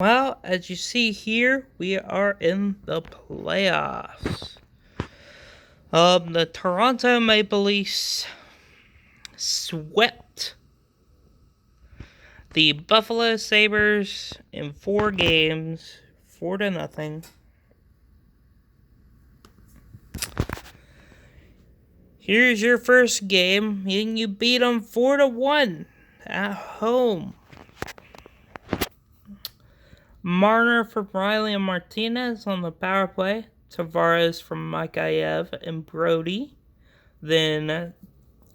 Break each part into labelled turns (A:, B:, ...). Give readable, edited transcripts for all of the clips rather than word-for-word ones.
A: Well, as you see here, we are in the playoffs. The Toronto Maple Leafs swept the Buffalo Sabres in 4 games, 4-0. Here's your first game, and you beat them 4-1 at home. Marner from Riley and Martinez on the power play. Tavares from Mikheyev and Brody. Then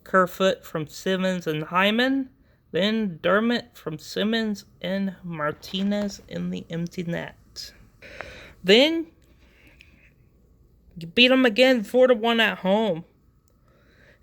A: Kerfoot from Simmons and Hyman. Then Dermott from Simmons and Martinez in the empty net. Then you beat them again 4-1 at home.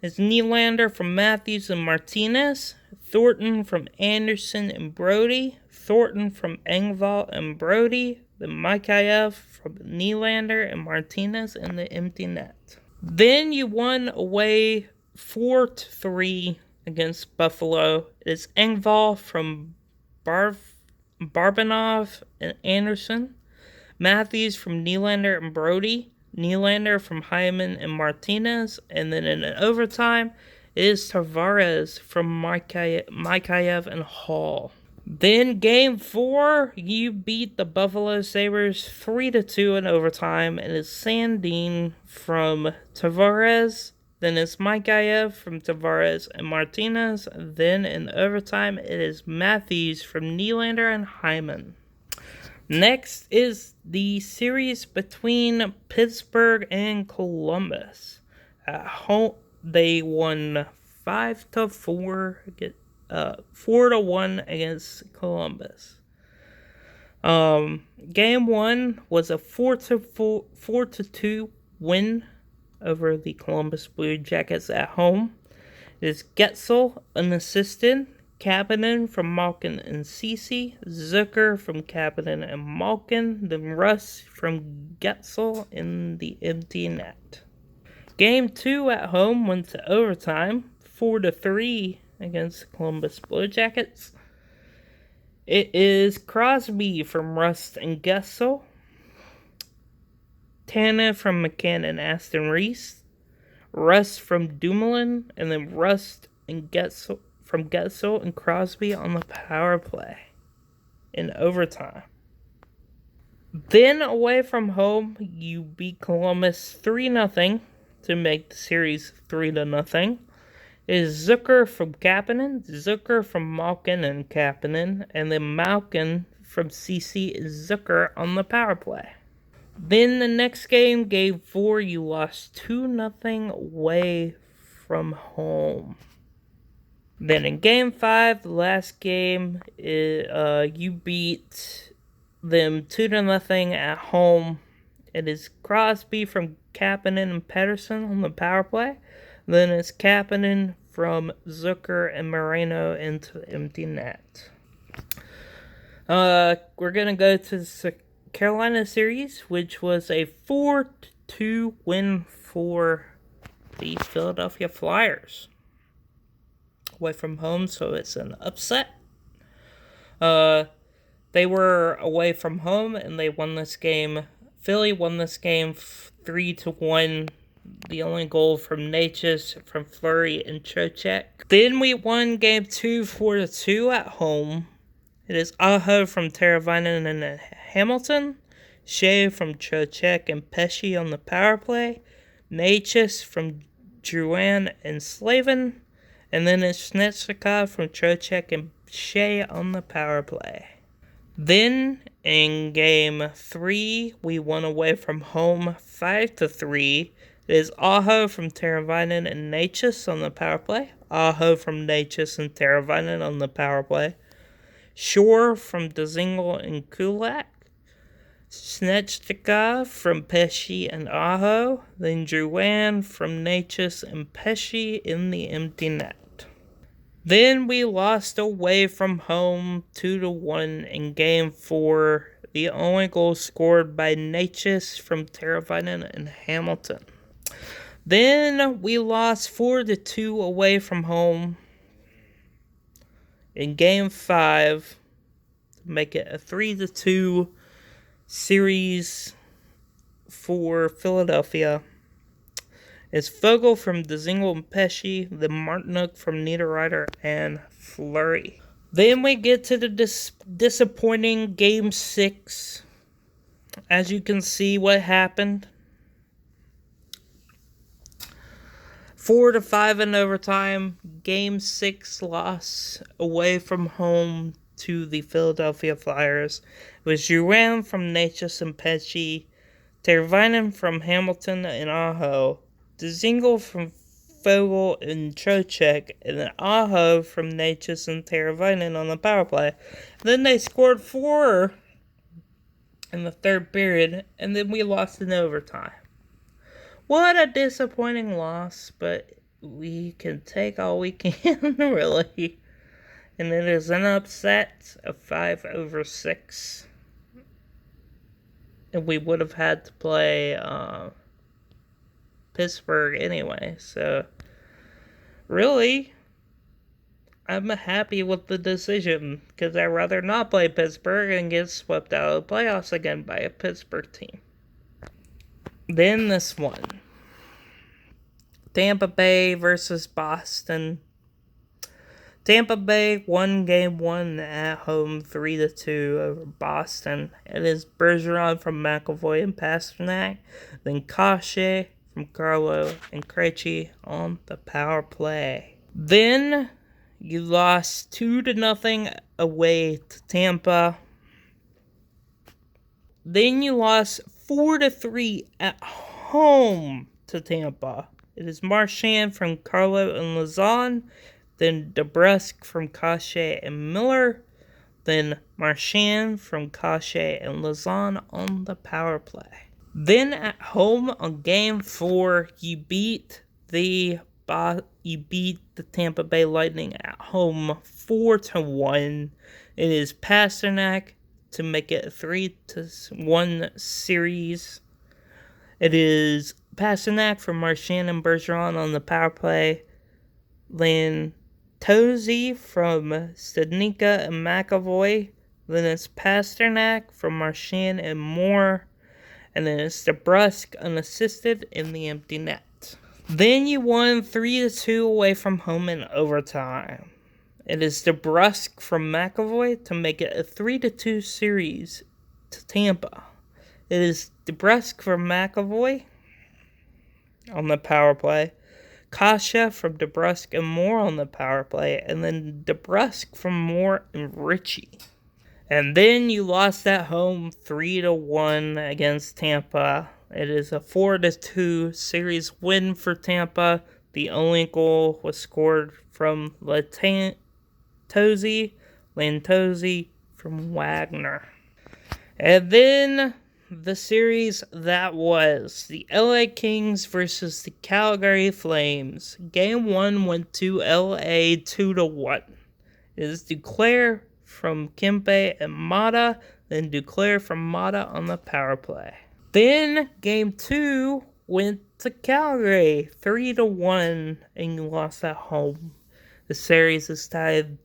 A: It's Nylander from Matthews and Martinez. Thornton from Anderson and Brody. Thornton from Engvall and Brody. Then Mikheyev from Nylander and Martinez in the empty net. Then you won away 4-3 against Buffalo. It's Engvall from Barabanov and Anderson. Matthews from Nylander and Brody. Nylander from Hyman and Martinez. And then in overtime is Tavares from Mikheyev and Hall. Then Game 4, you beat the Buffalo Sabres 3-2 in overtime. And it's Sandin from Tavares. Then it's Mikheyev from Tavares and Martinez. Then in overtime, it is Matthews from Nylander and Hyman. Next is the series between Pittsburgh and Columbus. At home, they won 5-4, 4-1 against Columbus. Game 1 was a 4-2 win over the Columbus Blue Jackets at home. It is Getzel, an assistant. Kapanen from Malkin and Ceci, Zucker from Kapanen and Malkin, then Russ from Getzel in the empty net. Game 2 at home went to overtime, 4-3 against Columbus Blue Jackets. It is Crosby from Rust and Getzel, Tanev from McCann and Aston Reese, Rust from Dumoulin, and then Rust and Getzel from Getzel and Crosby on the power play in overtime. Then away from home, you beat Columbus 3-0 to make the series 3-0. It is Zucker from Kapanen, Zucker from Malkin and Kapanen, and then Malkin from Ceci and Zucker on the power play. Then the next game, Game 4, you lost 2-0 away from home. Then in Game 5, the last game, you beat them 2-0 at home. It is Crosby from Kapanen and Pedersen on the power play. Then it's Kapanen from Zucker and Moreno into the empty net. We're going to go to the Carolina series, which was a 4-2 win for the Philadelphia Flyers. Away from home, so it's an upset. They were away from home and they won this game. Philly won this game 3-1. The only goal from Necas, from Fleury and Trocheck. Then we won Game 2 4-2 at home. It is Aho from Teravainen and Hamilton, Shea from Trocheck and Pesce on the power play, Necas from Drouin and Slavin. And then it's Snezhnikov from Trocheck and Shea on the power play. Then, in Game 3, we won away from home 5-3. It is Aho from Teravainen and Necas on the power play. Aho from Necas and Teravainen on the power play. Shore from Dzingel and Kulak. Snezhnikov from Pesce and Aho. Then Drouin from Necas and Pesce in the empty net. Then we lost away from home 2-1 in Game 4. The only goal scored by Necas from Teravainen and Hamilton. Then we lost 4-2 away from home in Game 5. make it a 3-2 series for Philadelphia. It's Vogel from Dzingel and Pesce, then Martinook from Niederreiter and Fleury. Then we get to the disappointing Game 6. As you can see what happened. 4-5 in overtime. Game 6 loss away from home to the Philadelphia Flyers. It was Juran from Necas and Pesce, Teravainen from Hamilton and Aho, Dzingel from Vogel and Trocheck, and then Aho from Necas and Teravainen on the power play. Then they scored 4 in the third period, and then we lost in overtime. What a disappointing loss, but we can take all we can, really. And it is an upset of 5-6. And we would have had to play Pittsburgh anyway, so really, I'm happy with the decision, because I'd rather not play Pittsburgh and get swept out of the playoffs again by a Pittsburgh team. Then this one. Tampa Bay versus Boston. Tampa Bay won Game 1 at home 3-2 over Boston. It is Bergeron from McAvoy and Pastrnak, then Kase from Carlo and Krejci on the power play. Then you lost 2-0 away to Tampa. Then you lost 4-3 at home to Tampa. It is Marchand from Carlo and Lauzon, then DeBrusk from Kase and Miller, then Marchand from Kase and Lauzon on the power play. Then at home on Game 4, you beat the Tampa Bay Lightning at home 4-1. It is Pastrnak to make it a 3-1 series. It is Pastrnak from Marchand and Bergeron on the power play. Then Tozy from Studnicka and McAvoy. Then it's Pastrnak from Marchand and Moore. And then it's DeBrusk unassisted in the empty net. Then you won 3-2 away from home in overtime. It is DeBrusk from McAvoy to make it a 3-2 series to Tampa. It is DeBrusk from McAvoy on the power play. Kasha from DeBrusk and Moore on the power play. And then DeBrusk from Moore and Ritchie. And then you lost at home 3-1 against Tampa. It is a 4-2 series win for Tampa. The only goal was scored from Lantozzi from Wagner. And then the series that was the LA Kings versus the Calgary Flames. Game 1 went to LA 2-1. It is Duclair from Kempe and Mata, then Duclair from Mata on the power play. Then Game 2 went to Calgary 3-1, and you lost at home. The series is tied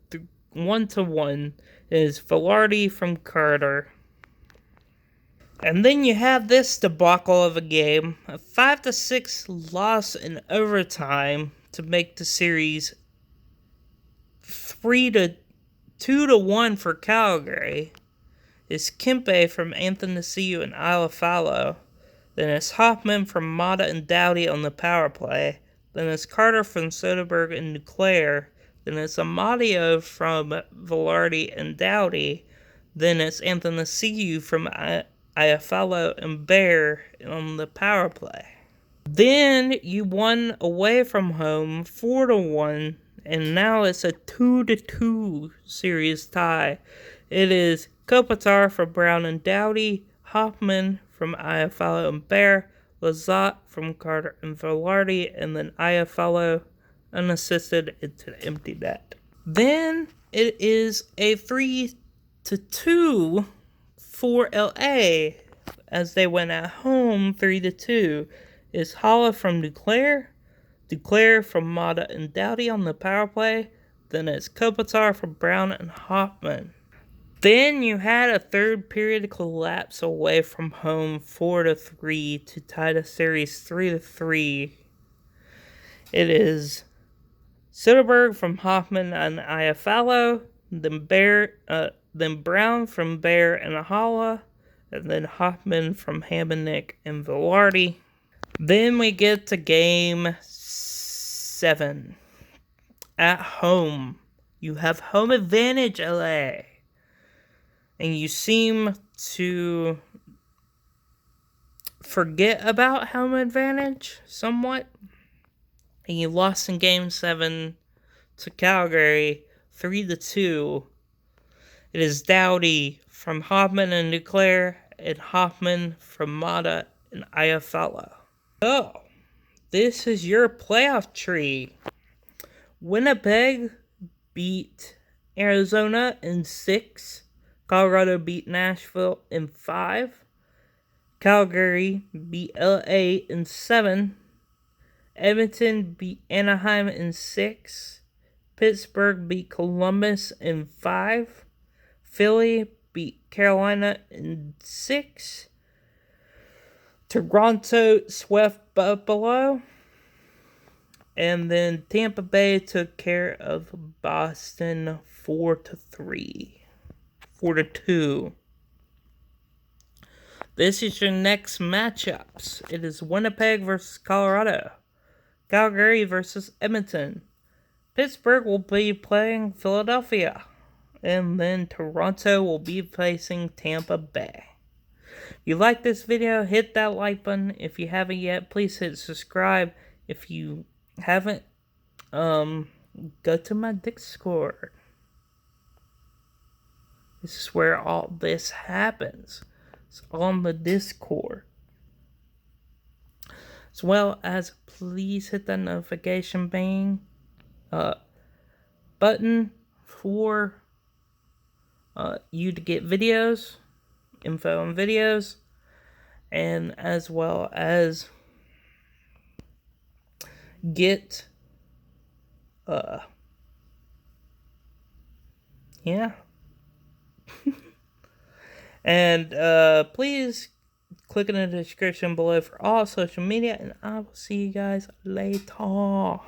A: 1-1. It is Velarde from Carter. And then you have this debacle of a game, a 5-6 loss in overtime to make the series 2-1 for Calgary. It's Kempe from Athanasiou and Iafallo. Then it's Hoffman from Mata and Doughty on the power play. Then it's Carter from Soderberg and Duclair. Then it's Amadio from Velarde and Doughty. Then it's Athanasiou from Iafallo and Bear on the power play. Then you won away from home 4-1, and now it's a 2-2 series tie. It is Kopitar from Brown and Doughty, Hoffman from Iafallo and Bear, Lizotte from Carter and Velarde, and then Iafallo unassisted into the empty net. Then it is a 3-2 for LA as they went at home 3-2. Is Holla from Duclair from Mata and Doughty on the power play. Then it's Kopitar from Brown and Hoffman. Then you had a third period collapse away from home 4-3 to tie the series 3-3. It is Soderbergh from Hoffman and Iafallo, then Brown from Bear and Ahala, and then Hoffman from Hamonic and Velarde. Then we get to game 7. At home. You have home advantage, LA. And you seem to forget about home advantage somewhat. And you lost in game 7 to Calgary 3-2. It is Doughty from Hoffman and Duclair, and Hoffman from Mata and Iafallo. So, this is your playoff tree. Winnipeg beat Arizona in 6. Colorado beat Nashville in 5. Calgary beat LA in 7. Edmonton beat Anaheim in 6. Pittsburgh beat Columbus in 5. Philly beat Carolina in 6. Toronto swept Buffalo. And then Tampa Bay took care of Boston 4-3. 4-2. This is your next matchups. It is Winnipeg versus Colorado. Calgary versus Edmonton. Pittsburgh will be playing Philadelphia. And then Toronto will be facing Tampa Bay. If you like this video, hit that like button. If you haven't yet, please hit subscribe. If you haven't, go to my Discord. This is where all this happens. It's on the Discord. As well as, please hit that notification button for you to get videos, info on videos, and as well as get yeah. And please click in the description below for all social media, and I will see you guys later.